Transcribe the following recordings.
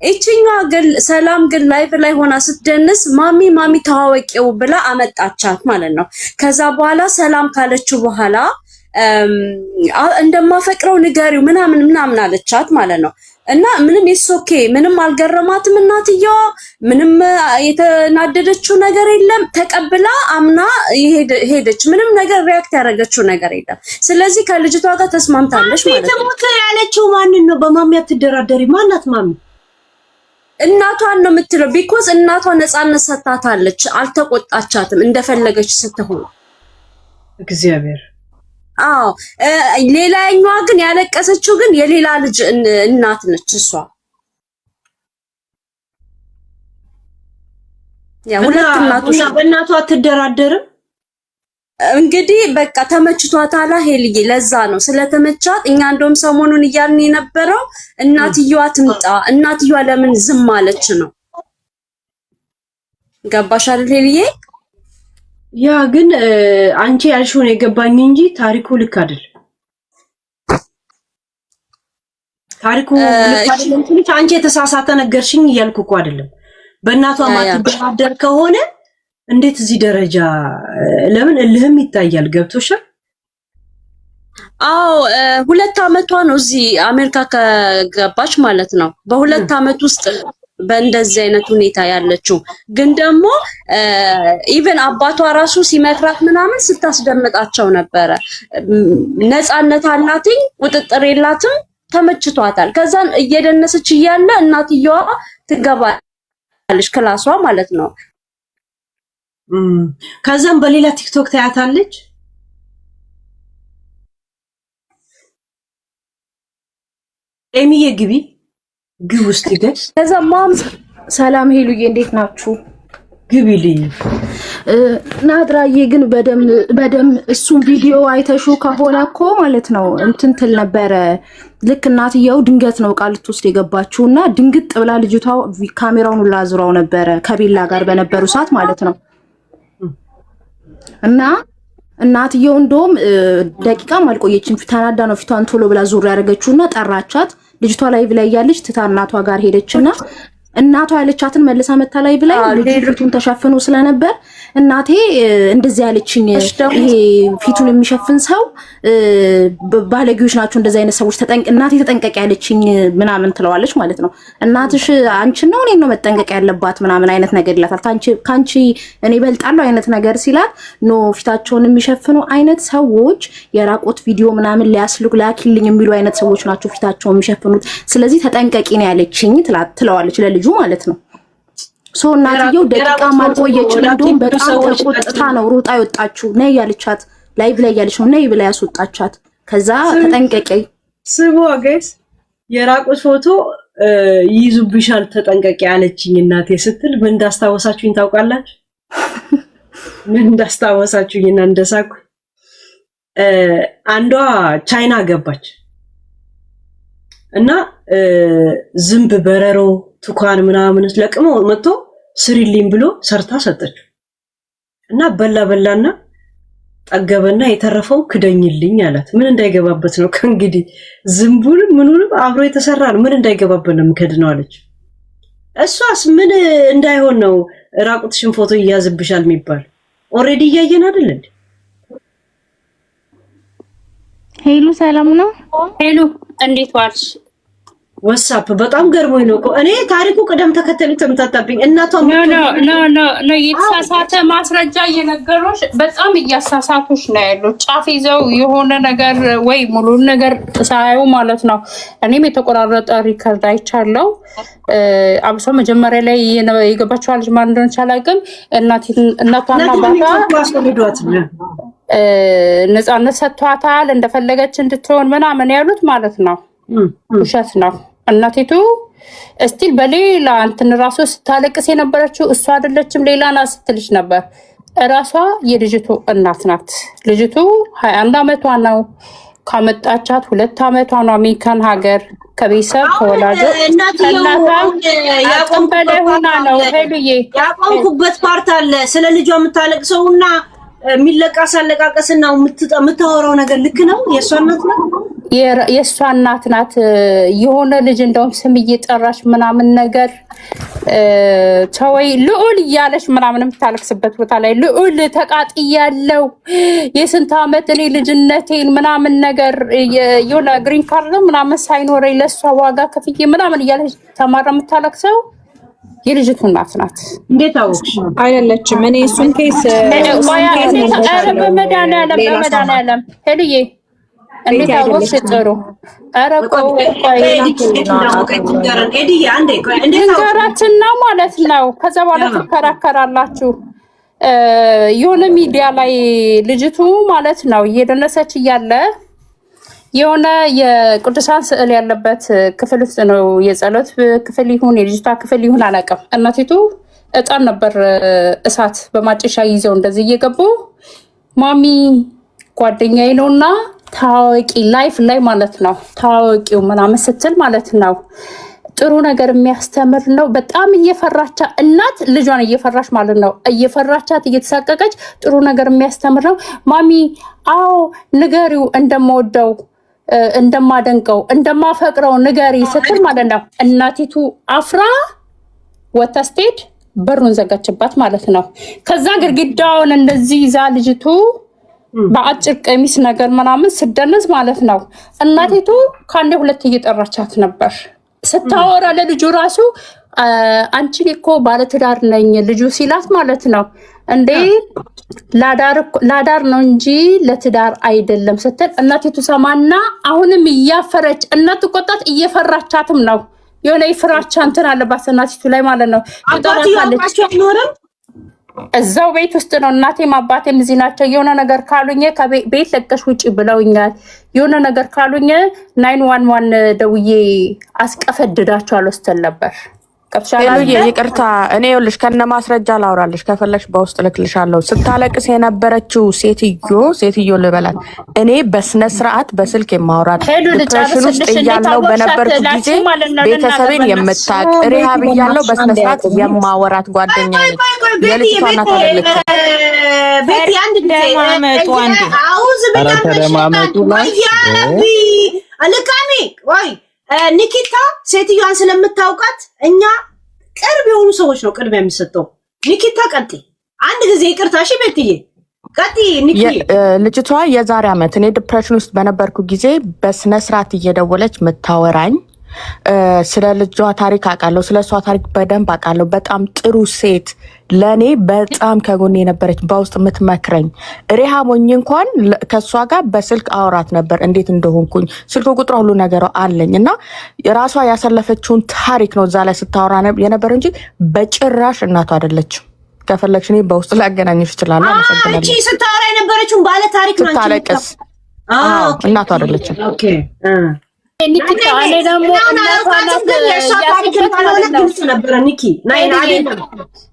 እቺኛዋ ግን ሰላም ግን ላይቭ ላይ ሆና ስትደንስ ማሚ ማሚ ተዋወቂው ብላ አመጣቻት ማለት ነው። ከዛ በኋላ ሰላም ካለችው በኋላ እንደማፈቅረው ንገሪው ምናምን አለቻት ማለት ነው። እና ምንም ኦኬ ምንም አልገረማትም እናትየዋ ምንም የተናደደችው ነገር የለም። ተቀብላ አምና ሄደች። ምንም ነገር ሪያክት ያደረገችው ነገር የለም። ስለዚህ ከልጅቷ ጋር ተስማምታለች ማለት ነው። ተሞተ ያለችው ማንን ነው? በማሚ አትደራደሪ ማናት ማሚ? እናቷን ነው የምትለው። ቢኮዝ እናቷ ነፃነት ሰጣታለች፣ አልተቆጣቻትም እንደፈለገች ስትሆን እግዚአብሔር። አዎ ሌላኛዋ ግን ያለቀሰችው ግን የሌላ ልጅ እናት ነች እሷ። ያ ሁለት እናቶች በእናቷ አትደራደርም። እንግዲህ በቃ ተመችቷታል ሄልዬ። ለዛ ነው ስለተመቻት እኛ እንደውም ሰሞኑን እያልን የነበረው እናትየዋ ትምጣ፣ እናትየዋ ለምን ዝም አለች ነው። ገባሽ አይደል ሄልዬ? ያ ግን አንቺ ያልሽውን የገባኝ እንጂ ታሪኩ ልክ አይደለም። ታሪኩ ልክ አይደለም ትንሽ አንቺ የተሳሳተ ነገርሽኝ እያልኩ እኮ አይደለም። በእናቷ ማትደራደር ከሆነ እንዴት እዚህ ደረጃ ለምን እልህም ይታያል። ገብቶሻል? አዎ 2 አመቷ ነው እዚህ አሜሪካ ከገባች ማለት ነው። በ2 አመት ውስጥ በእንደዚህ አይነት ሁኔታ ያለችው ግን ደግሞ ኢቭን አባቷ ራሱ ሲመክራት ምናምን ስታስደምጣቸው ነበረ። ነፃነት አላትኝ፣ ቁጥጥር የላትም፣ ተመችቷታል። ከዛን እየደነሰች እያለ እናትየዋ ትገባለች ክላሷ ማለት ነው። ከዛም በሌላ ቲክቶክ ታያታለች። ኤሚዬ ግቢ ውስጥ ይገኝ። ከዛ ማም ሰላም ሄሉዬ እንዴት ናችሁ? ግቢልኝ። ናድራዬ ግን በደም እሱን ቪዲዮ አይተሹ ከሆነ እኮ ማለት ነው እንትን ትል ነበረ። ልክ እናትየው ድንገት ነው ቃል ልትወስድ የገባችውና ድንግጥ ብላ ልጅቷ ካሜራውን ሁላ አዙራው ነበረ ከቤላ ጋር በነበሩ ሰዓት ማለት ነው። እና እናትየው እንደውም ደቂቃም አልቆየችም ተናዳ ነው ፊቷን ቶሎ ብላ ዙር ያደረገችውና ጠራቻት። ልጅቷ ላይቭ ላይ ያለች ትታ እናቷ ጋር ሄደችና እናቷ ያለቻትን መልሳ መታ ላይቭ ላይ ልጅቱን ተሸፍኖ ስለነበር እናቴ እንደዚህ ያለችኝ ይሄ ፊቱን የሚሸፍን ሰው ባለጌዎች ናቸው እንደዚህ አይነት ሰዎች እናቴ ተጠንቀቂ ያለችኝ ምናምን ትለዋለች ማለት ነው። እናትሽ አንቺ ነው እኔ ነው መጠንቀቅ ያለባት ምናምን አይነት ነገር ይላታል። ካንቺ እኔ በልጣለሁ አይነት ነገር ሲላት ኖ ፊታቸውን የሚሸፍኑ አይነት ሰዎች የራቆት ቪዲዮ ምናምን ሊያስልኩ ላኪልኝ የሚሉ አይነት ሰዎች ናቸው ፊታቸውን የሚሸፍኑት፣ ስለዚህ ተጠንቀቂ ነው ያለችኝ ትለዋለች ለልጁ ማለት ነው። ሶ እናትየው ደቂቃ ማልቆየች እንደውም በጣም ተቆጥታ ነው ሩጣ ይወጣችሁ ነይ ያለቻት ላይቭ ላይ ያለች ነው ነይ ብላ ያስወጣቻት። ከዛ ተጠንቀቂ ስሙ ጋይስ የራቁት ፎቶ ይይዙብሻል ተጠንቀቂ ያለችኝ እናቴ ስትል ምን እንዳስታወሳችሁኝ ታውቃላችሁ? ምን እንዳስታወሳችሁኝና እንደሳኩ አንዷ ቻይና ገባች እና ዝምብ በረሮ ቱካን ምናምን ለቅሞ መጥቶ ስሪልኝ ብሎ ሰርታ ሰጠችው እና በላና ጠገበና የተረፈው ክደኝልኝ አላት። ምን እንዳይገባበት ነው ከእንግዲህ ዝምቡንም ምኑንም አብሮ የተሰራ ነው። ምን እንዳይገባበት ነው ምከድነው አለች። እሷስ ምን እንዳይሆን ነው ራቁትሽን ፎቶ ይያዝብሻል የሚባል ኦሬዲ እያየን አይደል እንዴ? ሄሉ ሰላም ነው? ሄሉ እንዴት ዋልሽ? ወሳፕ በጣም ገርሞኝ ነው እኮ እኔ ታሪኩ ቅደም ተከተሉ ተምታታብኝ። እናቷ ኖ የተሳሳተ ማስረጃ እየነገሩሽ በጣም እያሳሳቱሽ ነው ያሉት። ጫፍ ይዘው የሆነ ነገር ወይ ሙሉ ነገር ሳያዩ ማለት ነው። እኔም የተቆራረጠ ሪከርድ አይቻለሁ። አብሶ መጀመሪያ ላይ የገባችው ልጅ ማን እንደሆነች አላውቅም። እናቷና አባቷ ነፃነት ሰጥቷታል እንደፈለገች እንድትሆን ምናምን ያሉት ማለት ነው። ውሸት ነው። እናቲቱ እስቲል በሌላ እንትን ራሱ ስታለቅስ የነበረችው እሷ አይደለችም ሌላ ናት ስትልሽ ነበር። እራሷ የልጅቱ እናት ናት። ልጅቱ 21 አመቷ ነው ካመጣቻት 2 አመቷ ነው አሜሪካን ሀገር ከቤተሰብ ከወላጆች ያቆም በላይ ሆና ነው። ሄሉዬ ያቆምኩበት ፓርት አለ ስለ ልጇ የምታለቅሰውና የሚለቃስ አለቃቀስና የምታወራው ነገር ልክ ነው። የእሷ እናት ነው የእሷ እናት ናት። የሆነ ልጅ እንደውም ስም እየጠራች ምናምን ነገር ተወይ ልዑል እያለች ምናምን የምታለቅስበት ቦታ ላይ ልዑል ተቃጥያለሁ የስንት ዓመት እኔ ልጅነቴን ምናምን ነገር የሆነ ግሪን ካርድ ምናምን ሳይኖረኝ ለእሷ ዋጋ ከፍዬ ምናምን እያለች ተማራ የምታለቅሰው የልጅቱ እናት ናት። እንዴት አወቅሽ? አይደለችም። እኔ እሱን ኬስ በመድኃኒዓለም ሄልዬ እንዴት አወቅሽ? ጥሩ ኧረ ንገራትና ማለት ነው። ከዛ በኋላ ትከራከራላችሁ። የሆነ ሚዲያ ላይ ልጅቱ ማለት ነው እየደነሰች እያለ የሆነ የቅዱሳን ስዕል ያለበት ክፍል ውስጥ ነው። የጸሎት ክፍል ይሁን የልጅቷ ክፍል ይሁን አላውቅም። እናቲቱ እጣን ነበር እሳት በማጨሻ ይዘው እንደዚህ እየገቡ ማሚ ጓደኛዬ ነውና ታዋቂ ላይፍ ላይ ማለት ነው ታዋቂው ምናምን ስትል ማለት ነው ጥሩ ነገር የሚያስተምር ነው። በጣም እየፈራቻ እናት ልጇን እየፈራች ማለት ነው እየፈራቻት እየተሳቀቀች ጥሩ ነገር የሚያስተምር ነው። ማሚ አዎ ንገሪው እንደምወደው እንደማደንቀው እንደማፈቅረው ንገሪ ስትል ማለት ነው እናቲቱ አፍራ ወታ ስትሄድ በሩን ዘጋችባት ማለት ነው። ከዛ ግድግዳውን እንደዚህ ይዛ ልጅቱ በአጭር ቀሚስ ነገር ምናምን ስደነስ ማለት ነው እናቲቱ ከአንዴ ሁለት እየጠራቻት ነበር። ስታወራ ለልጁ ራሱ አንቺ እኮ ባለትዳር ነኝ ልጁ ሲላት ማለት ነው እንዴ ላዳር ነው እንጂ ለትዳር አይደለም ስትል እናቲቱ ሰማና አሁንም እያፈረች እናት ቆጣት እየፈራቻትም ነው። የሆነ ፍራቻ እንትን አለባት እናቲቱ ላይ ማለት ነው። እዛው ቤት ውስጥ ነው እናቴም አባቴም እዚህ ናቸው። የሆነ ነገር ካሉኝ ከቤት ለቀሽ ውጪ ብለውኛል። የሆነ ነገር ካሉኝ 911 ደውዬ አስቀፈድዳቸዋለሁ ስትል ነበር። ሄሉዬ ይቅርታ፣ እኔ ይኸውልሽ ከነ ማስረጃ ላውራልሽ ከፈለሽ በውስጥ ልክልሻለሁ። ስታለቅስ የነበረችው ሴትዮ ልበላት እኔ በስነ ስርዓት በስልክ የማውራት ዲፕሬሽን ውስጥ እያለው በነበርኩ ጊዜ ቤተሰቤን የምታቅ ሪሃብ እያለው በስነ ስርዓት የማወራት ጓደኛ ነች። የልጅቷ እናት አይደለችም። ቤት አንድ ደማመጡ አንድ ተደማመጡ ላይ አለቃሚ ወይ ኒኪታ ሴትዮዋን ስለምታውቃት እኛ ቅርብ የሆኑ ሰዎች ነው ቅድሚያ የሚሰጠው። ኒኪታ ቀጥ አንድ ጊዜ ይቅርታ እሺ ቤትዬ ቀጥ ኒኪ ልጅቷ የዛሬ ዓመት እኔ ዲፕሬሽን ውስጥ በነበርኩ ጊዜ በስነ ስርዓት እየደወለች ምታወራኝ ስለ ልጇ ታሪክ አውቃለሁ። ስለ እሷ ታሪክ በደንብ አውቃለሁ። በጣም ጥሩ ሴት ለኔ በጣም ከጎኔ የነበረች በውስጥ የምትመክረኝ ሪሃሞኝ እንኳን ከእሷ ጋር በስልክ አወራት ነበር እንዴት እንደሆንኩኝ ስልክ ቁጥሯ ሁሉ ነገሯ አለኝ እና የራሷ ያሳለፈችውን ታሪክ ነው እዛ ላይ ስታወራ የነበር እንጂ በጭራሽ እናቷ አይደለችም። ከፈለግሽ እኔ በውስጥ ላገናኝሽ እችላለሁ። አመሰግናለሁ። እቺ ስታወራ የነበረችው ባለ ታሪክ ነው። ስታለቅስ እናቷ አይደለችም። ኦኬ ኒኪታ እኔ ደግሞ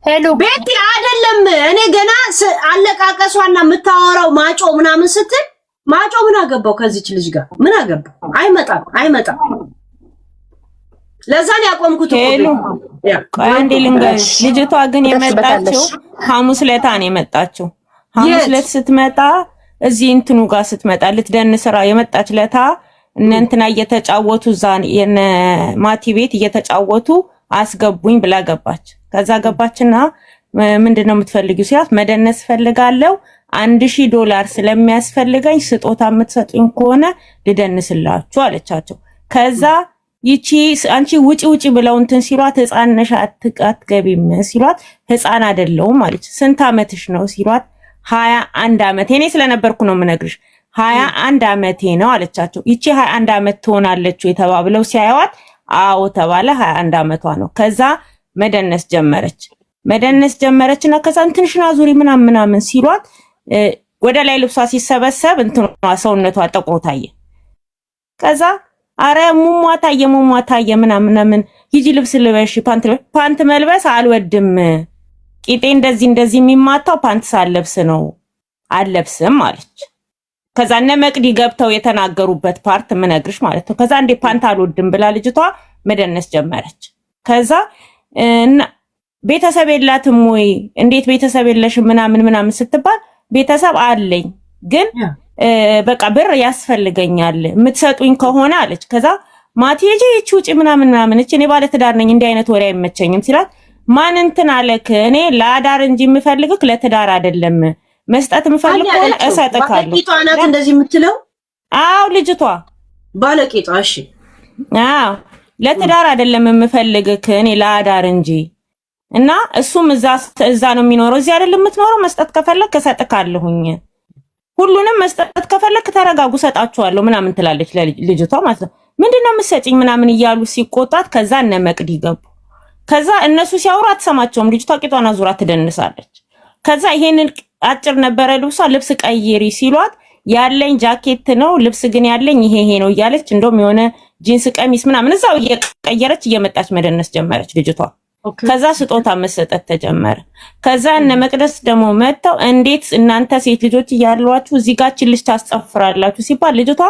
ሄሎ ቤቲ አይደለም እኔ ገና አለቃቀሷና የምታወራው ማጮ ምናምን ስትል ማጮ ምን አገባው ከዚች ልጅ ጋር ምን አገባው? አይመጣም። ለዛ ነው ያቆምኩት። ሄሎ አንዴ ልንገርሽ፣ ልጅቷ ግን የመጣችው ሐሙስ ዕለት ነው የመጣችው። ሐሙስ ዕለት ስትመጣ እዚህ እንትኑ ጋር ስትመጣ ልትደንስ ስራ የመጣች ለታ እንትና እየተጫወቱ ዛን የነ ማቲ ቤት እየተጫወቱ አስገቡኝ ብላ ገባች። ከዛ ገባችና ምንድነው የምትፈልጊው ሲያት መደነስ ፈልጋለሁ $1000 ስለሚያስፈልገኝ ስጦታ የምትሰጡኝ ከሆነ ልደንስላችሁ አለቻቸው። ከዛ ይቺ አንቺ ውጪ ብለው እንትን ሲሏት ህፃን ነሽ አትገቢም ሲሏት ህፃን አይደለሁም አለች። ስንት አመትሽ ነው ሲሏት 21 አመት እኔ ስለነበርኩ ነው የምነግርሽ 21 አመቴ ነው አለቻቸው። ይቺ 21 አመት ትሆናለች የተባብለው ሲያዩት አዎ ተባለ 21 አመቷ ነው። ከዛ መደነስ ጀመረችና ከዛ እንትንሽና ዙሪ ምናምን ሲሏት ወደ ላይ ልብሷ ሲሰበሰብ እንትኗ ሰውነቷ ጠቁሮ ታየ። ከዛ አረ ሙሟ ታየ ምናምን ሂጂ ልብስ ልበሽ ፓንት መልበስ አልወድም ቂጤ እንደዚህ የሚማታው ፓንት ሳለብስ ነው አልለብስም አለች። ከዛ እነ መቅዲ ገብተው የተናገሩበት ፓርት ምነግርሽ ማለት ነው። ከዛ እንዴ ፓንት አልወድም ብላ ልጅቷ መደነስ ጀመረች። ከዛ ቤተሰብ የላትም ወይ እንዴት ቤተሰብ የለሽም ምናምን ስትባል ቤተሰብ አለኝ ግን በቃ ብር ያስፈልገኛል የምትሰጡኝ ከሆነ አለች። ከዛ ማቲጄ እቺ ውጪ ምናምን እቺ እኔ ባለ ትዳር ነኝ እንዲህ አይነት ወሬ አይመቸኝም ሲላት ማን እንትን አለክ እኔ ለአዳር እንጂ የምፈልግክ ለትዳር አይደለም መስጠት የምፈልግ ከሆነ እሰጥካለሁ። ባለቂቷ ናት እንደዚህ የምትለው? አዎ ልጅቷ ባለቂቷ። እሺ አዎ ለትዳር አይደለም የምፈልግክ እኔ ለአዳር እንጂ እና እሱም እዛ ነው የሚኖረው እዚህ አይደለም የምትኖረው መስጠት ከፈለክ እሰጥካለሁኝ ሁሉንም መስጠት ከፈለክ ተረጋጉ እሰጣችኋለሁ ምናምን ትላለች ልጅቷ ማለት ነው። ምንድነው የምትሰጪኝ ምናምን እያሉ ሲቆጣት ከዛ እነ መቅዲ ገቡ። ከዛ እነሱ ሲያወሩ አትሰማቸውም። ልጅቷ ቂጧን አዙራ ትደንሳለች። ከዛ ይሄንን አጭር ነበረ ልብሷ ልብስ ቀይሪ ሲሏት ያለኝ ጃኬት ነው ልብስ ግን ያለኝ ይሄ ነው እያለች እንደውም የሆነ ጂንስ ቀሚስ ምናምን እዛው እየቀየረች እየመጣች መደነስ ጀመረች ልጅቷ። ከዛ ስጦታ መሰጠት ተጀመረ። ከዛ እነ መቅደስ ደግሞ መጣው እንዴት እናንተ ሴት ልጆች እያሏችሁ እዚህ ጋር ልጅ ታስጨፍራላችሁ ሲባል ልጅቷ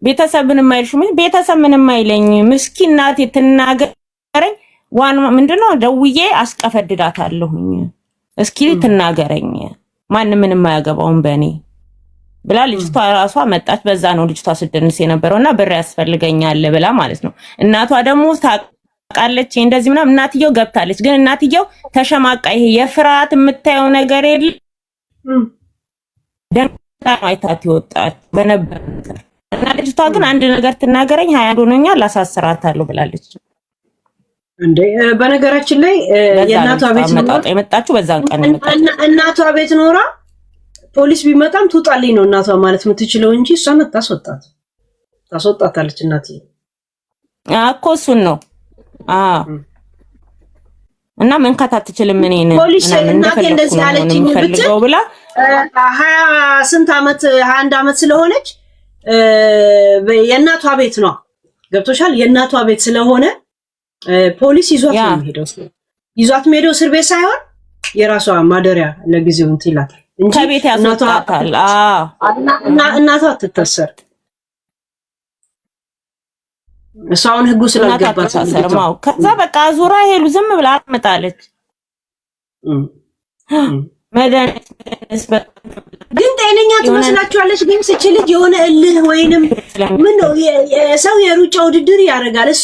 ቤተሰብ ምንም አይልሽም ቤተሰብ ምንም አይለኝ ምስኪን ናት ትናገረኝ ዋን ምንድነው ደውዬ አስቀፈድዳታለሁኝ እስኪ ትናገረኝ ማንም ምንም አያገባውም በእኔ ብላ ልጅቷ ራሷ መጣች። በዛ ነው ልጅቷ ስደንስ የነበረውና ብር ያስፈልገኛል ብላ ማለት ነው። እናቷ ደግሞ ታቃለች እንደዚህ ምናምን እናትየው ገብታለች። ግን እናትየው ተሸማቃ ይሄ የፍርሃት የምታየው ነገር የለ ደንታ አይታት ይወጣች በነበር እና ልጅቷ ግን አንድ ነገር ትናገረኝ 20 ሆኖኛል አሳስራታለሁ ብላለች። እንዴ በነገራችን ላይ የእናቷ ቤት ነው የመጣችው በዛን ቀን እናቷ ቤት ኖራ ፖሊስ ቢመጣም ትውጣልኝ ነው እናቷ ማለት የምትችለው እንጂ እሷ መጣ ታስወጣታለች እናትዬ እኮ እሱን ነው እና መንካት አትችልም እኔን ፖሊስ እናቴ እንደዚህ አለችኝ ብትል ብላ 20 ስንት ዓመት 21 ዓመት ስለሆነች የእናቷ ቤት ነው ገብቶሻል የእናቷ ቤት ስለሆነ ፖሊስ ይዟት ነው የሚሄደው እስር ቤት ሳይሆን የራሷ ማደሪያ ለጊዜው እንትን ይላታል እንጂ ከቤት ያስወጣታል። እናቷ አትታሰር እሷውን ህጉ ስለገባት ነው። ከዛ በቃ ዙራ ሄሉ ዝም ብላ አመጣለች መድኃኒት ግን ጤነኛ ትመስላችኋለች። ግን ስች ልጅ የሆነ እልህ ወይንም ምን ነው የሰው የሩጫ ውድድር ያደርጋል እሷ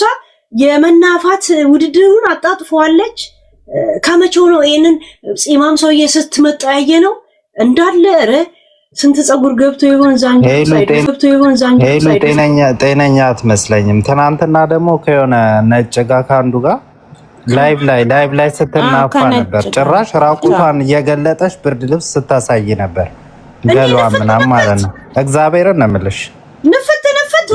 የመናፋት ውድድሩን አጣጥፈዋለች። ከመቼው ነው ይሄንን ጺማም ሰውዬ ስትመጣ ያየ ነው እንዳለ ረ ስንት ጸጉር ገብቶ ይሆን ዛንጆ ጤነኛ አትመስለኝም። ትናንትና ደግሞ ከሆነ ነጭ ጋር ካንዱ ጋር ላይቭ ላይ ስትናፋ ነበር። ጭራሽ ራቁቷን እየገለጠች ብርድ ልብስ ስታሳይ ነበር ገሏ ምናምን ማለት ነው። እግዚአብሔርን ነው የምልሽ ንፍት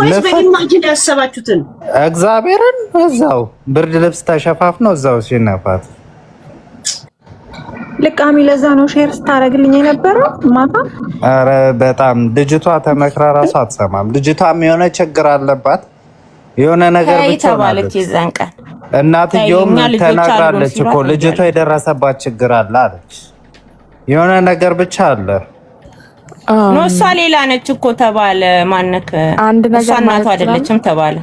ወይስ በኢማጂን ያሰባችሁትን እግዚአብሔርን እዛው ብርድ ልብስ ተሸፋፍነው እዛው ሲነፋት ልቃሚ ለዛ ነው ሼር ስታረግልኝ የነበረው ማታ። አረ በጣም ልጅቷ ተመክራ ራሱ አትሰማም። ልጅቷም የሆነ ችግር አለባት የሆነ ነገር ብቻ ማለት ይዘንቀ እናትየውም ተናግራለች እኮ ልጅቷ የደረሰባት ችግር አለ አለች። የሆነ ነገር ብቻ አለ ነው እሷ ሌላ ነች እኮ ተባለ። ማነክ አንድ ነገር እናቷ አይደለችም ተባለ።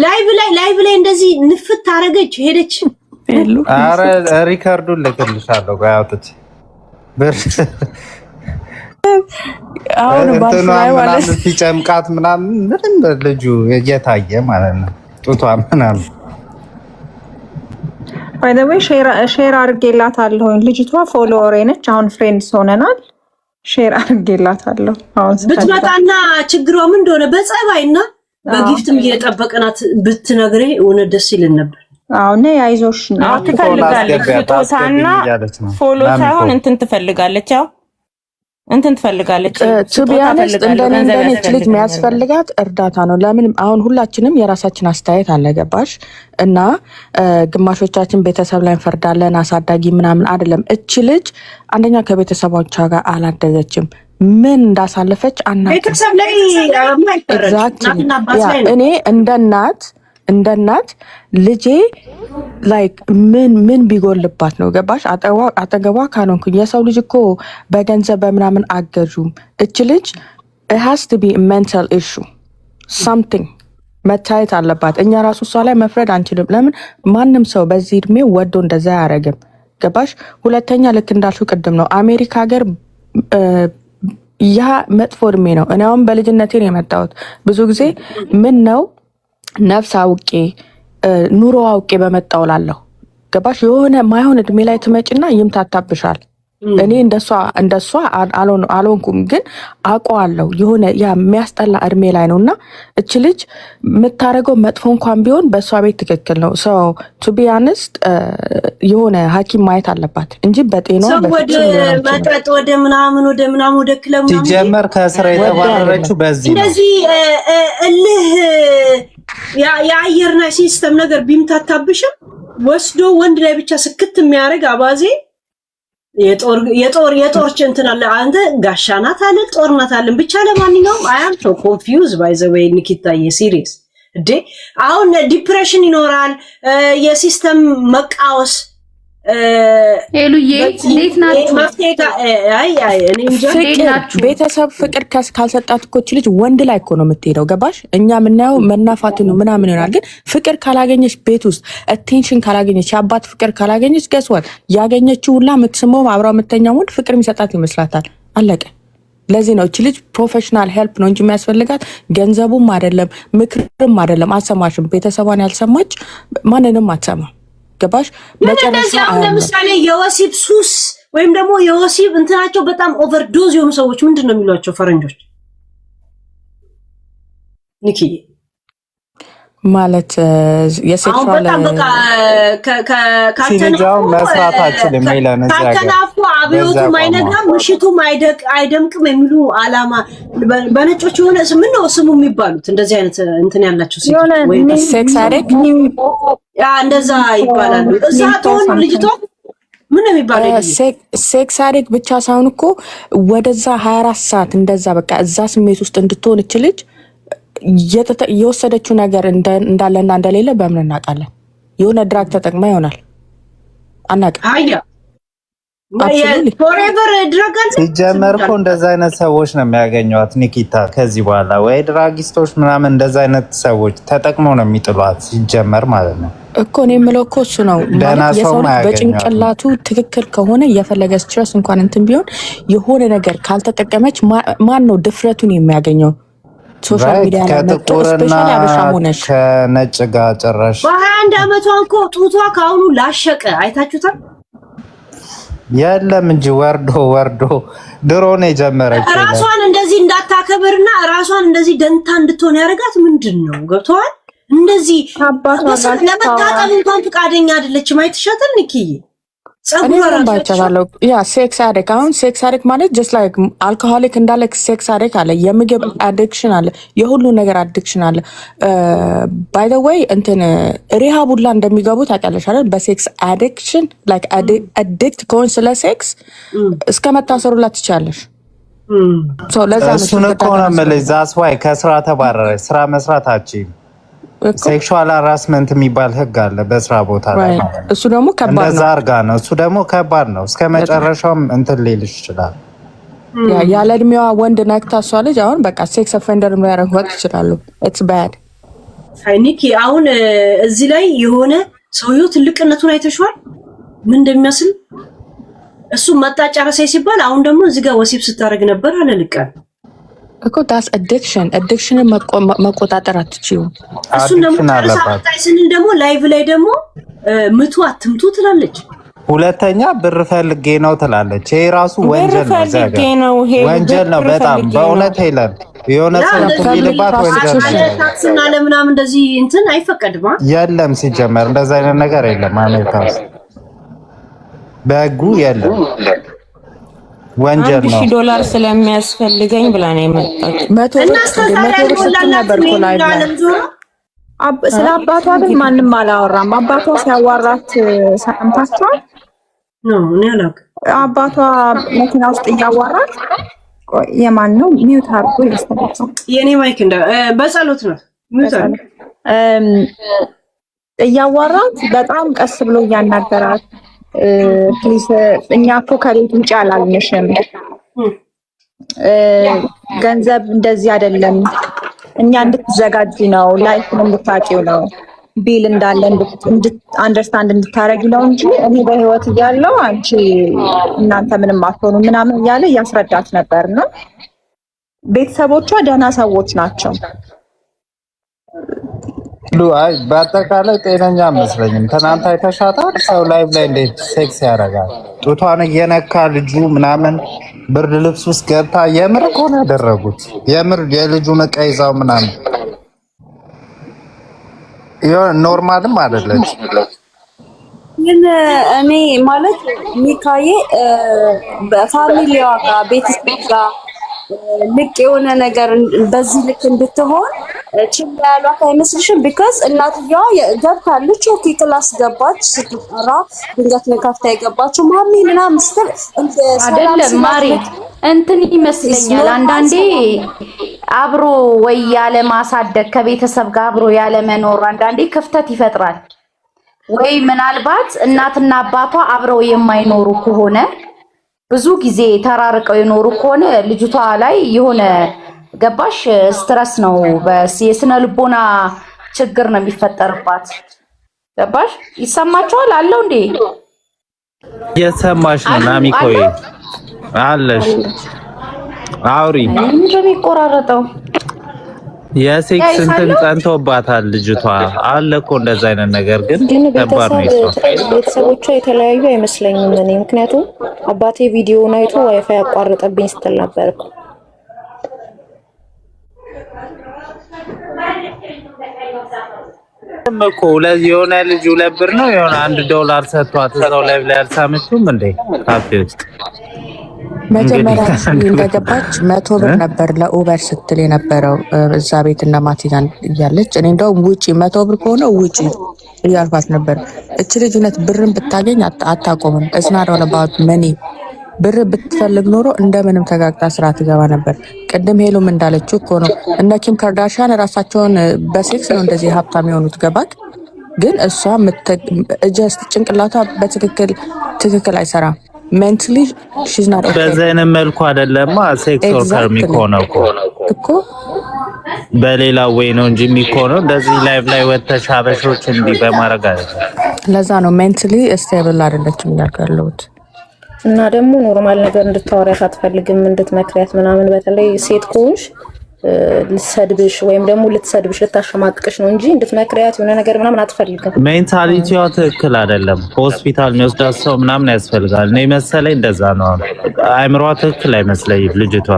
ላይቭ ላይ እንደዚህ ንፍት ታረገች ሄደች። አረ ሪካርዱን ልክልሻለሁ ቆይ አውጥቼ አሁን ባስራይ ማለት ሲጨምቃት ምናምን ምንም ልጁ እየታየ ማለት ነው ጡቷ ምናምን ባይ ዘ ዌይ ሼር አድርጌላታለሁ። ልጅቷ ፎሎወሬ ነች። አሁን ፍሬንድስ ሆነናል። ሼር አድርጌላታለሁ። አሁን ብትመጣና ችግሯ ምን እንደሆነ በጸባይና በጊፍትም እየጠበቀናት ብትነግሬ እውነት ደስ ይልን ነበር። አሁን አይዞሽ ነው ትፈልጋለች ስጦታና ፎሎ ሳይሆን እንትን ትፈልጋለች ያው እንትን ትፈልጋለች ቱቢያንስ እንደኔ ልጅ የሚያስፈልጋት እርዳታ ነው። ለምን አሁን ሁላችንም የራሳችን አስተያየት አለገባሽ እና ግማሾቻችን ቤተሰብ ላይ እንፈርዳለን አሳዳጊ ምናምን አይደለም። እቺ ልጅ አንደኛ ከቤተሰቦቿ ጋር አላደገችም። ምን እንዳሳለፈች ቤተሰብ ላይ እኔ እንደ እናት ልጄ ላይክ ምን ቢጎልባት ነው ገባሽ? አጠገቧ ካልሆንኩኝ የሰው ልጅ እኮ በገንዘብ በምናምን አገዡም። እች ልጅ it has to be a mental issue something መታየት አለባት። እኛ ራሱ እሷ ላይ መፍረድ አንችልም። ለምን ማንም ሰው በዚህ እድሜ ወዶ እንደዛ አያረግም ገባሽ? ሁለተኛ ልክ እንዳልሽው ቅድም ነው አሜሪካ ሀገር ያ መጥፎ እድሜ ነው። እኔ አሁን በልጅነቴ ነው የመጣሁት። ብዙ ጊዜ ምን ነው ነፍስ አውቄ ኑሮ አውቄ በመጣው ላለሁ ገባሽ? የሆነ ማይሆን እድሜ ላይ ትመጭና ይምታታብሻል። እኔ እንደሷ አልሆንኩም፣ ግን አውቀዋለሁ የሆነ ያ የሚያስጠላ እድሜ ላይ ነው። እና እች ልጅ የምታደርገው መጥፎ እንኳን ቢሆን በእሷ ቤት ትክክል ነው። ሰው ቱ ቢ አንስት የሆነ ሐኪም ማየት አለባት እንጂ በጤና ወደ መጠጥ ወደ ምናምን ወደ ክለብ ሲጀመር ከስራ የተባረረችው በዚህ እንደዚህ እልህ የአየርና ሲስተም ነገር ቢምታታብሽም ወስዶ ወንድ ላይ ብቻ ስክት የሚያደርግ አባዜ የጦር እንትን አለ። አንተ ጋሻናት አለ ጦርናት አለ ብቻ። ለማንኛውም አያም ሶ ኮንፊውዝ ባይ ዘ ዌይ ኒኪታዬ ሲሪየስ እንዴ። አሁን ዲፕሬሽን ይኖራል፣ የሲስተም መቃወስ ሄሉዬ እንዴት ናችሁ? ቤተሰብ ፍቅር ካልሰጣት እኮ እች ልጅ ወንድ ላይ እኮ ነው የምትሄደው። ገባሽ? እኛ የምናየው መናፋት ነው ምናምን ይሆናል። ግን ፍቅር ካላገኘች ቤት ውስጥ አቴንሽን ካላገኘች የአባት ፍቅር ካላገኘች ገስዋል ያገኘችው ሁላ የምትስመው አብራ የምተኛው ወንድ ፍቅር የሚሰጣት ይመስላታል። አለቀ። ለዚህ ነው እች ልጅ ፕሮፌሽናል ሄልፕ ነው እንጂ የሚያስፈልጋት ገንዘቡም አይደለም ምክርም አይደለም። አሰማሽም ቤተሰቧን ያልሰማች ማንንም አትሰማም። ገባሽ? መጨረሻ ለምሳሌ የወሲብ ሱስ ወይም ደግሞ የወሲብ እንትናቸው በጣም ኦቨርዶዝ የሆኑ ሰዎች ምንድነው የሚሏቸው ፈረንጆች? ኒኪ ማለት የሴክሹዋል ሲልጃው መስራታችን የሚለን ካተናፉ አብዮቱ ማይነጋ ምሽቱ አይደምቅም የሚሉ አላማ በነጮች የሆነ ምን ነው ስሙ የሚባሉት እንደዚህ አይነት እንትን ያላቸው ሴክስ አዲክት እንደዛ ይባላሉ። እዛ ተሆን ልጅቷ ምን ነው የሚባለው? ሴክስ አዲክት ብቻ ሳይሆን እኮ ወደዛ 24 ሰዓት እንደዛ በቃ እዛ ስሜት ውስጥ እንድትሆን እች ልጅ የወሰደችው ነገር እንዳለና እንደሌለ በምን እናውቃለን? የሆነ ድራግ ተጠቅማ ይሆናል አናውቅም። ፎሬቨር ድራግ አለ ሲጀመር እኮ እንደዛ አይነት ሰዎች ነው የሚያገኟት ኒኪታ። ከዚህ በኋላ ወይ ድራጊስቶች ምናምን እንደዛ አይነት ሰዎች ተጠቅመው ነው የሚጥሏት ሲጀመር ማለት ነው እኮ። እኔ የምለው እኮ እሱ ነው። የሰው ልጅ በጭንቅላቱ ትክክል ከሆነ የፈለገ ስትረስ እንኳን እንትን ቢሆን የሆነ ነገር ካልተጠቀመች ማን ነው ድፍረቱን የሚያገኘው? ሶሻል ሚዲያ ላይ መጥቶ ስፔሻሊ አበሻም ሆነሽ ከነጭ ጋር ጨራሽ በ21 ዓመቷ እኮ ጡቷ ካሁኑ ላሸቀ አይታችሁታል? የለም እንጂ ወርዶ ድሮ ነው የጀመረችው። ራሷን እንደዚህ እንዳታከብርና ራሷን እንደዚህ ደንታ እንድትሆን ያደርጋት ምንድነው? ገብቷል? እንደዚህ ለመታጠብ እንኳን ፈቃደኛ አይደለችም። አይተሻታል ኒኪዬ? እኔም ባይቻለው ያ ሴክስ አዲክት። አሁን ሴክስ አዲክት ማለት ጀስት ላይክ አልኮሆሊክ እንዳለ ሴክስ አዲክት አለ፣ የምግብ አዲክሽን አለ፣ የሁሉ ነገር አዲክሽን አለ። ባይ ዘ ዌይ እንትን ሪሃብ ሁላ እንደሚገቡ ታውቂያለሽ አይደል? በሴክስ አዲክሽን ላይክ አዲክት ከሆን ስለ ሴክስ እስከ መታሰሩላ ትችያለሽ። ለዛ ነው እሱን እኮ ነው የምልሽ። ዛስ ዋይ ከስራ ተባረረች። ስራ መስራት አትችይም። ሴክሹዋል ሃራስመንት የሚባል ህግ አለ በስራ ቦታ ላይ። እሱ ደግሞ ከባድ ነው። እንደዛ አድርጋ ነው። እሱ ደግሞ ከባድ ነው። እስከ መጨረሻውም እንትን ሊልሽ ይችላል። ያለ እድሜዋ ወንድ ነክታ እሷ ልጅ አሁን በቃ ሴክስ ኦፌንደር ያደርጓት ይችላሉ። ኢትስ ባድ። ኒኪ አሁን እዚህ ላይ የሆነ ሰውየው ትልቅነቱን አይተሽዋል ምን እንደሚመስል። እሱ መጣ ጨረሰኝ ሲባል አሁን ደግሞ እዚህ ጋር ወሲብ ስታደርግ ነበር አለልቃል እኮ ዳስ አዲክሽንን መቆጣጠር አትችይው። እሱን ደግሞ ስንል ደግሞ ላይቭ ላይ ደግሞ ምቱ አትምቱ ትላለች። ሁለተኛ ብር ፈልጌ ነው ትላለች። ይሄ ራሱ ወንጀል ነው። ወንጀል ነው በጣም በእውነት ይላል። የሆነ ሰው ይልባት ወንጀል ነው። ታክስና ለምናምን እንደዚህ እንትን አይፈቀድም። የለም ሲጀመር እንደዛ አይነት ነገር የለም አሜሪካ ውስጥ በህጉ የለም። ወንጀል ነው። $1000 ስለሚያስፈልገኝ ብላ ነው የመጣችው። ስለ አባቷ ግን ማንም አላወራም። አባቷ ሲያዋራት ሰምታችኋል? እኔ አላውቅም። አባቷ መኪና ውስጥ እያዋራት የማን ነው ሚውት አድርጎ ያስተላልፋል። የኔ ማይክ በጸሎት ነው ሚውት አድርጎ እያዋራት በጣም ቀስ ብሎ እያናገራት ፕሊስ እኛ እኮ ከቤት ውጭ አላልንሽም፣ ገንዘብ እንደዚህ አይደለም፣ እኛ እንድትዘጋጅ ነው፣ ላይፍ እንድታቂው ነው፣ ቢል እንዳለ አንደርስታንድ እንድታረጊ ነው እንጂ እኔ በህይወት እያለሁ አንቺ እናንተ ምንም አትሆኑ ምናምን እያለ እያስረዳት ነበርና ቤተሰቦቿ ደህና ሰዎች ናቸው። አይ በአጠቃላይ ጤነኛ መስለኝም። ትናንት አይተሻታል? ሰው ላይቭ ላይ እንዴት ሴክስ ያደርጋል? ጡቷን እየነካ ልጁ ምናምን ብርድ ልብስ ውስጥ ገብታ የምር እኮ ነው ያደረጉት። የምር የልጁን ዕቃ ይዛው ምናምን ኖርማልም አይደለች። ግን እኔ ማለት ሚካዬ በፋሚሊዋ ጋር ቤተሰብ ጋር ልቅ የሆነ ነገር በዚህ ልክ እንድትሆን ችላ ያሏት አይመስልሽም? ቢካዝ እናትየዋ ገብታለች። ኦኬ ክላስ ገባች። ስትጠራ ድንገት ነው ከፍታ የገባችው ማሚ ምናምን ስትል አይደለም ማሪ እንትን ይመስለኛል አንዳንዴ አብሮ ወይ ያለ ማሳደግ ከቤተሰብ ጋር አብሮ ያለ መኖር አንዳንዴ ክፍተት ይፈጥራል። ወይ ምናልባት እናትና አባቷ አብረው የማይኖሩ ከሆነ ብዙ ጊዜ ተራርቀው የኖሩ ከሆነ ልጅቷ ላይ የሆነ ገባሽ ስትረስ ነው የስነ ልቦና ችግር ነው የሚፈጠርባት። ገባሽ? ይሰማችኋል? አለው እንዴ? እየሰማሽ ነው ናሚኮዬ? አለሽ አውሪ። ምንድነው የሚቆራረጠው? የሴክስ እንትን ጸንቶባታል ልጅቷ። አለ እኮ እንደዛ አይነት ነገር ግን ከባድ ነው። ቤተሰቦቿ የተለያዩ አይመስለኝም እኔ ምክንያቱም አባቴ ቪዲዮውን አይቶ ዋይፋይ ያቋረጠብኝ ስትል ነበር እኮ የሆነ ልጅ 2 ብር ነው የሆነ $1 ሰጥቷት እዛው ላይ አልሳመችውም እንዴ ካፌ ውስጥ መጀመሪያ እንደገባች 100 ብር ነበር ለኡበር ስትል የነበረው እዛ ቤት እና ማቲዛን እያለች። እኔ እንደውም ውጪ 100 ብር ከሆነ ውጪ እያልኳት ነበር። እች ልጅ እውነት ብርን ብታገኝ አታቆምም። እስናር ወለባት መኒ ብር ብትፈልግ ኖሮ እንደምንም ተጋግጣ ስራ ትገባ ነበር። ቅድም ሄሎም እንዳለችው እኮ ነው እነ ኪም ካርዳሽያን ራሳቸውን በሴክስ ነው እንደዚህ ሀብታም የሆኑት ገባክ። ግን እሷ ጀስት ጭንቅላቷ በትክክል አይሰራም። ሜንታሊ ሺዝ ናት ኦኬ። በዛ አይነት መልኩ አይደለም ሴክስ ወርከር የሚሆነው እኮ በሌላ ወይ ነው እንጂ የሚሆነው እንደዚህ ላይቭ ላይ ወጥተሽ ሀበሾች እንዲህ በማድረግ አይደለም። ለዛ ነው ሜንታሊ ስቴብል አይደለችም ያልከለውት። እና ደግሞ ኖርማል ነገር እንድታወሪያት አትፈልግም እንድትመክሪያት ምናምን። በተለይ ሴት ከሆንሽ ልትሰድብሽ ወይም ደግሞ ልትሰድብሽ ልታሸማቅቅሽ ነው እንጂ እንድትመክሪያት የሆነ ነገር ምናምን አትፈልግም። ሜንታሊቲዋ ትክክል አይደለም። ሆስፒታል የሚወስዳት ሰው ምናምን ያስፈልጋል። እኔ መሰለኝ እንደዛ ነው። አይምሯ ትክክል አይመስለኝም ልጅቷ።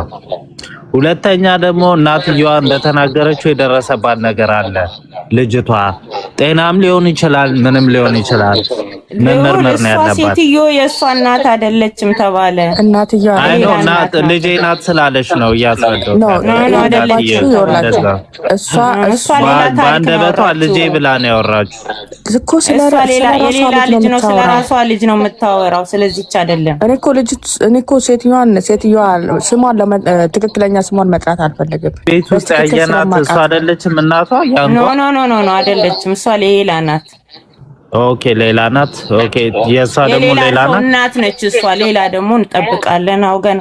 ሁለተኛ ደግሞ እናትየዋ እንደተናገረችው የደረሰባት ነገር አለ። ልጅቷ ጤናም ሊሆን ይችላል ምንም ሊሆን ይችላል። መመርመር ነው ያለባት። ሴትዮ የእሷ እናት አይደለችም ተባለ። እናትየዋ እናት ልጄ ናት ስላለች ነው እያስረዳው ነው። እሷ በአንደበቷ ልጄ ብላ ነው ያወራችው እኮ። ስለሌላ ልጅ ነው ስለራሷ ልጅ ነው የምታወራው። ስለዚህች አይደለም። እኔ እኮ ሴትዮዋ ስሟን ትክክለኛ ስሟን መጥራት አልፈልግም። ቤት ውስጥ ያየናት እሷ አይደለችም እናቷ። ኖ አይደለችም። እሷ ሌላ ናት። ኦኬ ሌላ ናት። ኦኬ የሷ ደግሞ ሌላ እናት ነች። እሷ ሌላ ደግሞ እንጠብቃለን አውገን።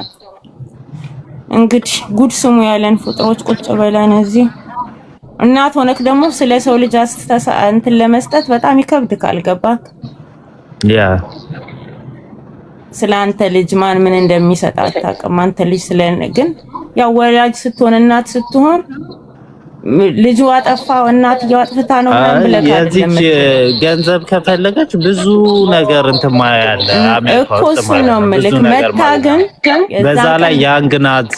እንግዲህ ጉድ ስሙ ያለን ፍጥሮች ቁጭ ብለን እዚህ እናት ሆነክ ደግሞ ስለ ሰው ልጅ እንትን ለመስጠት በጣም ይከብድካል። ገባክ? ያ ስለ አንተ ልጅ ማን ምን እንደሚሰጥ አታውቅም። አንተ ልጅ ግን ያው ወላጅ ስትሆን እናት ስትሆን ልጅ አጠፋው እናትየው አጥፍታ ነው ብለህ የዚች ገንዘብ ከፈለገች ብዙ ነገር እንትን ማያለ እኮ እሱ ነው የምልህ። መታ ግን በዛ ላይ ያንግ ናት፣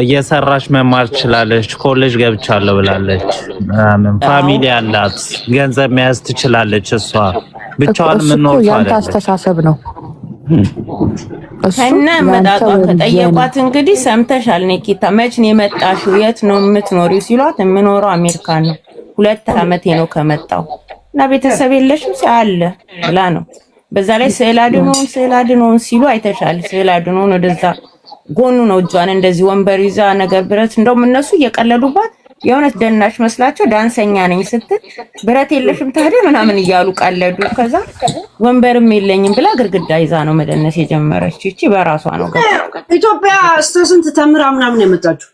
እየሰራች መማር ትችላለች። ኮሌጅ ገብቻለሁ ብላለች። ፋሚሊ አላት፣ ገንዘብ መያዝ ትችላለች። እሷ ብቻዋን ምን ነው ያንተ አስተሳሰብ ነው። ከነ መጣጣ ከጠየቋት እንግዲህ ሰምተሻል። ኒኪታ መች ነው የመጣሽው? የት ነው የምትኖሪው ሲሏት የምኖረው አሜሪካን ነው፣ 2 ዓመቴ ነው ከመጣው እና ቤተሰብ የለሽም ሲአለ ብላ ነው። በዛ ላይ ስዕል አድኖን ሲሉ አይተሻል። ስዕል አድኖን ወደዛ ጎኑ ነው እጇን እንደዚህ ወንበር ይዛ ነገር ብረት እንደውም እነሱ እየቀለዱባት የእውነት ደናሽ መስላቸው ዳንሰኛ ነኝ ስትል ብረት የለሽም ታዲያ ምናምን እያሉ ቀለዱ። ከዛ ወንበርም የለኝም ብላ ግርግዳ ይዛ ነው መደነስ የጀመረች። እቺ በራሷ ነው ገባ። ኢትዮጵያ እስከ ስንት ተምራ ምናምን የመጣችው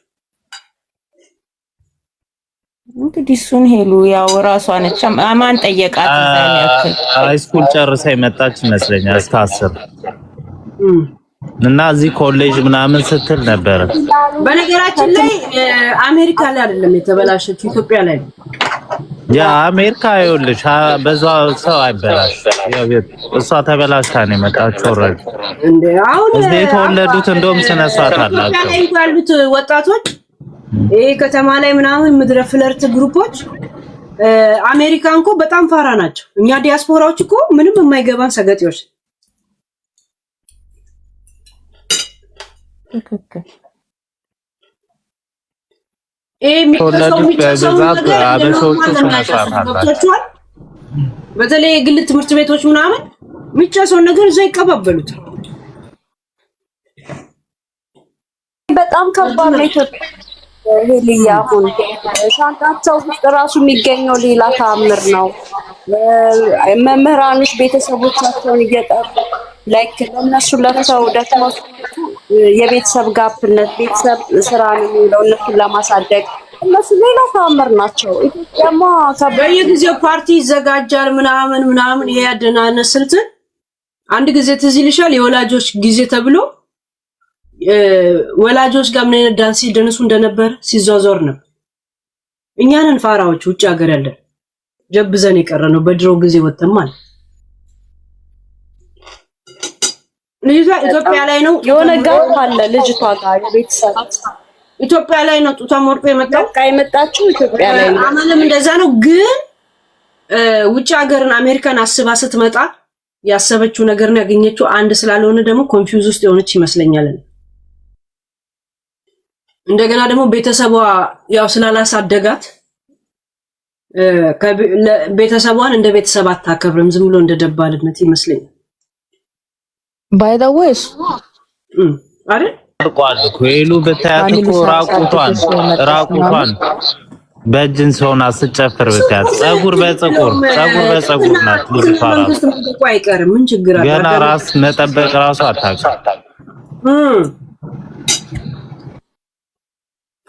እንግዲህ እሱን ሄሉ ያው ራሷ ነች። ማን ጠየቃት? ሃይ ስኩል ጨርሳ የመጣች ይመስለኛል እስከ 10 እና እዚህ ኮሌጅ ምናምን ስትል ነበር። በነገራችን ላይ አሜሪካ ላይ አይደለም የተበላሸችው ኢትዮጵያ ላይ ነው። ያ አሜሪካ ይኸውልሽ በዛው ሰው አይበላሽ። ያው እሷ ተበላሽታ ነው የመጣችው። ኦሬዲ እንዴ አሁን እዚህ የተወለዱት እንደውም ስነ ስርዓት አላቸው ያሉት ወጣቶች ይሄ ከተማ ላይ ምናምን ምድረ ፍለርት ግሩፖች አሜሪካን እኮ በጣም ፋራ ናቸው። እኛ ዲያስፖራዎች እኮ ምንም የማይገባን ሰገጤዎች። በተለይ የግል ትምህርት ቤቶች ምናምን የሚጨሰውን ነገር እዛ ይቀባበሉት። በጣም ከባድ ነው ኢትዮጵያ። ሄልያ አሁን ሻንጣቸው ውስጥ ራሱ የሚገኘው ሌላ ተአምር ነው። መምህራኖች ቤተሰቦቻቸውን እየጠሩ ላይክ ለነሱ ለፍተው ደክመው የቤተሰብ ጋፕነት ቤተሰብ ስራ ነው የሚለው እነሱን ለማሳደግ እነሱ ሌላ ተአምር ናቸው። ኢትዮጵያማ በየጊዜው ፓርቲ ይዘጋጃል ምናምን ይሄ ያደናነስ ስልትን አንድ ጊዜ ትዝ ይልሻል የወላጆች ጊዜ ተብሎ ወላጆች ጋር ምን አይነት ዳንስ ሲደንሱ እንደነበር ሲዟዟር ነው። እኛንን ፋራዎች ውጭ ሀገር ያለን ጀብዘን የቀረነው በድሮ ጊዜ ወተን ማለት ልጅቷ ኢትዮጵያ ላይ ነው የሆነ ጋር አለ ልጅቷ ጋር የቤተሰብ ኢትዮጵያ ላይ ነው ጡቷ ሞርቆ የመጣችው ኢትዮጵያ ላይ ነው። አማንም እንደዛ ነው። ግን ውጭ ሀገርን አሜሪካን አስባ ስትመጣ ያሰበችው ነገር ነው ያገኘችው አንድ ስላልሆነ ደግሞ ኮንፊውዝ ውስጥ የሆነች ይመስለኛል። እንደገና ደግሞ ቤተሰቧ ያው ስላላሳደጋት ቤተሰቧን እንደ ቤተሰብ አታከብርም። ዝም ብሎ እንደ ደባልነት ይመስለኛል። ባይ ዘ ዌይስ አይደል አርቋል ኮይሉ በታያት እኮ ራቁቷን በእጅን ሰውን አስጨፍር ብታያት ፀጉር በፀጉር ናት። ልጅቷ ራሱ አይቀርም ምን ችግር አለ? ገና ራስ መጠበቅ ራሱ አታውቅም።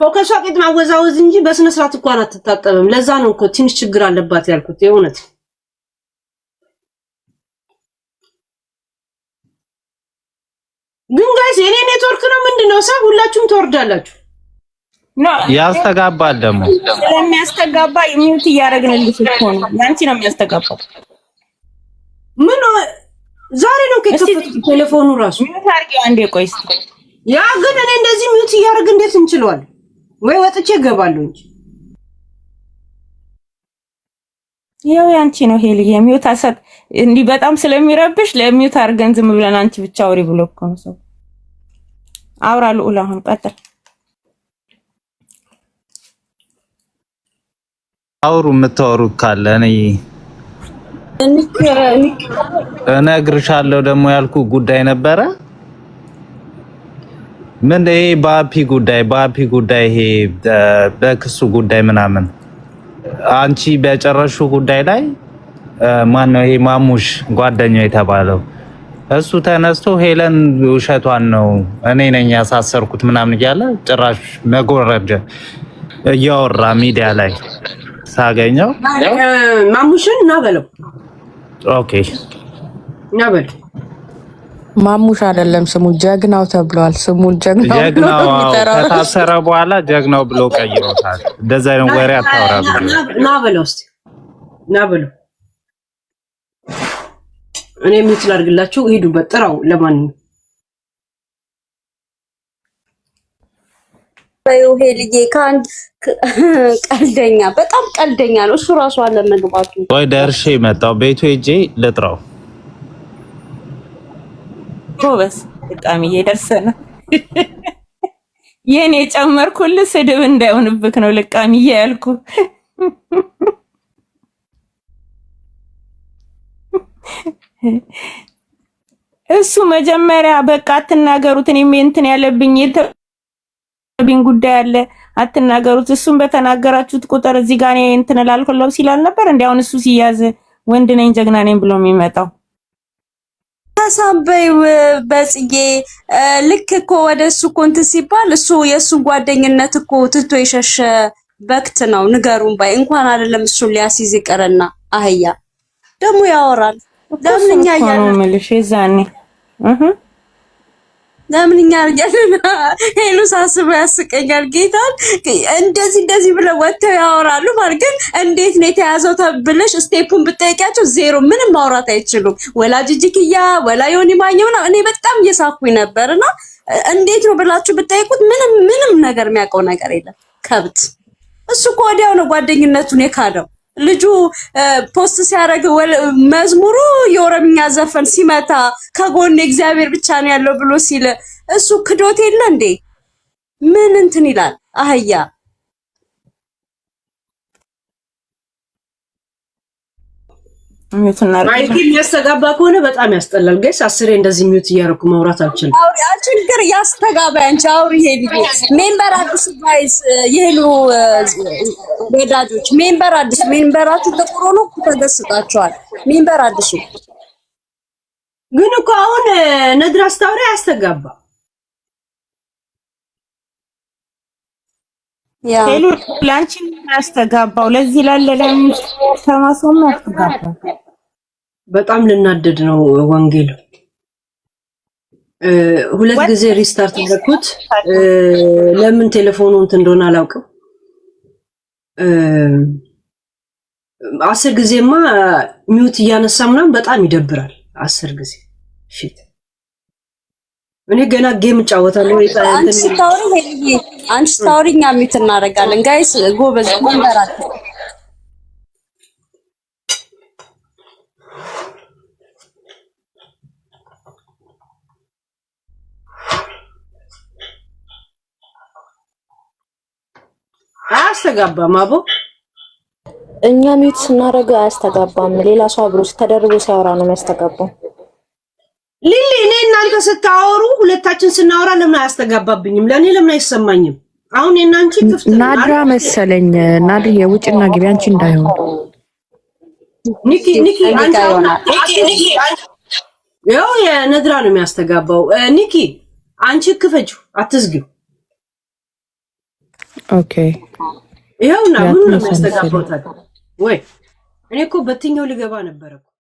ፎከሷ ቂጥ ማወዛወዝ እንጂ በስነ ስርዓት እንኳን አትታጠብም። ለዛ ነው እኮ ትንሽ ችግር አለባት ያልኩት የእውነት። ግን ጋይስ የኔ ኔትወርክ ነው ምንድነው? ሰው ሁላችሁም ትወርዳላችሁ። ያስተጋባል ደግሞ ስለሚያስተጋባ ሚውት እያደረግንልሽ እኮ ነው። ያንቺ ነው የሚያስተጋባው። ምን ዛሬ ነው ከከፈቱት ቴሌፎኑ ራሱ ሚውት አድርጊው አንዴ ቆይ እስኪ። ያ ግን እኔ እንደዚህ ሚውት እያደረግ እንዴት እንችላለን? ወይ ወጥቼ እገባለሁ እንጂ ያው ያንቺ ነው ሄሊ የሚውት አሰጥ እንዲህ በጣም ስለሚረብሽ ለሚውት አድርገን ዝም ብለን አንቺ ብቻ አውሪ ብሎ እኮ ነው ሰው። አውራ ልዑል አሁን ቀጥል። አውሩ የምታወሩት ካለ እኔ እነግርሻለሁ። ደግሞ ያልኩ ጉዳይ ነበረ። ምን ይሄ ባፒ ጉዳይ ይሄ በክሱ ጉዳይ ምናምን አንቺ በጨረሹ ጉዳይ ላይ ማን ነው ይሄ ማሙሽ ጓደኛው የተባለው እሱ ተነስቶ ሄለን ውሸቷን ነው እኔ ነኝ ያሳሰርኩት ምናምን እያለ ጭራሽ መጎረጀ እያወራ ሚዲያ ላይ ሳገኘው ማሙሽን እና በለው ኦኬ እና በለው ማሙሽ አይደለም ስሙ ጀግናው ተብሏል። ስሙ ጀግናው ከታሰረ በኋላ ጀግናው ብሎ ቀይሮታል። እንደዛ ነው ወሬ አታወራ እና በለው እስቲ እና በለው እኔ ሚት ላድርግላችሁ ሂዱበት ጥራው። ለማንኛውም ሄልዬ ካንድ ቀልደኛ በጣም ቀልደኛ ነው እሱ ራሱ አለ መግባቱ። ወይ ደርሼ መጣው ቤቱ ሄጄ ልጥራው። ጎበስ በጣም እየደረሰነ የኔ ጨመርኩልህ ስድብ እንዳይሆንብክ ነው ልቃሚዬ ያልኩ። እሱ መጀመሪያ በቃ አትናገሩት እኔም እንትን ያለብኝ የተብኝ ጉዳይ አለ አትናገሩት። እሱን በተናገራችሁት ቁጥር እዚህ ጋር እኔ እንትን እላልኩለው ሲላል ነበር። እንዴ አሁን እሱ ሲያዝ ወንድ ነኝ ጀግና ነኝ ብሎ የሚመጣው ተሳበይ በጽጌ ልክ እኮ ወደሱ ኮንት ሲባል እሱ የሱ ጓደኝነት እኮ ትቶ የሸሸ በክት ነው ንገሩን ባይ እንኳን አይደለም እሱን ሊያስይዝ ይቀርና አህያ ደግሞ ያወራል። ለምንኛ ያያለን መልሽ ይዛኔ ለምንኛ ያያለን ሄሉ ሳስበው ያስቀኛል። ጌታን እንደዚህ ብለው ወጥተው ያወራሉ ማለት ግን እንዴት ነው የተያዘው ተብለሽ ስቴፑን ብትጠይቂያቸው ዜሮ ምንም ማውራት አይችሉም። ወላጅ ጅክያ ወላ ዮኒ ማኛው ነው። እኔ በጣም እየሳኩኝ ነበርና እንዴት ነው ብላችሁ ብትጠይቁት ምንም ነገር የሚያውቀው ነገር የለም። ከብት እሱ እኮ ወዲያው ነው ጓደኝነቱን የካደው። ልጁ ፖስት ሲያደርግ መዝሙሩ የኦሮምኛ ዘፈን ሲመታ ከጎን እግዚአብሔር ብቻ ነው ያለው ብሎ ሲል እሱ ክዶት የለ እንዴ? ምን እንትን ይላል አህያ። ማይክ የሚያስተጋባ ከሆነ በጣም ያስጠላል። ጋይስ አስሬ እንደዚህ ሚውት እያደረኩ ማውራት አልችልም። አውሪ ችግር ያስተጋባ አንቺ አውሪ። ሄዱ ሜምበር አዲስ ጋይስ ይሄሉ ወዳጆች ሜምበራችሁ ጥቁር ሆኖ ተደስታችኋል። ሜምበር አዲሱ ግን እኮ አሁን ነድራ አስታውራ ያስተጋባ ሄሉ ላንቺ ያስተጋባው ለዚህ ላለለም ተማሶም ያስተጋባው በጣም ልናደድ ነው። ወንጌል ሁለት ጊዜ ሪስታርት አደረኩት። ለምን ቴሌፎኑ እንትን እንደሆነ አላውቅም። 10 ጊዜማ ሚውት እያነሳ ምናምን በጣም ይደብራል። 10 ጊዜ ሺት እኔ ገና ጌም እጫወታለሁ። አንቺ ታውሪ እኛ ሚውት እናደርጋለን። ጋይስ ጎበዝ መንበራት አያስተጋባም። አቦ እኛ ሚውት ስናደርገው አያስተጋባም። ሌላ ሰው አብሮ ተደርቦ ሲያወራ ነው የሚያስተጋባው። ሊሊ እኔ እናንተ ስታወሩ ሁለታችን ስናወራ ለምን አያስተጋባብኝም? ለኔ ለምን አይሰማኝም? አሁን የናንቺ ክፍት ናድራ መሰለኝ። ናድራ የውጭና ግቢ አንቺ እንዳይሆን ኒኪ አንቺ ያው የነድራ ነው የሚያስተጋባው። ኒኪ አንቺ ክፈችው አትዝጊው። ኦኬ ይኸውና ምን ነው የሚያስተጋባው ታዲያ? ወይ እኔ እኮ በትኛው ልገባ ነበር እኮ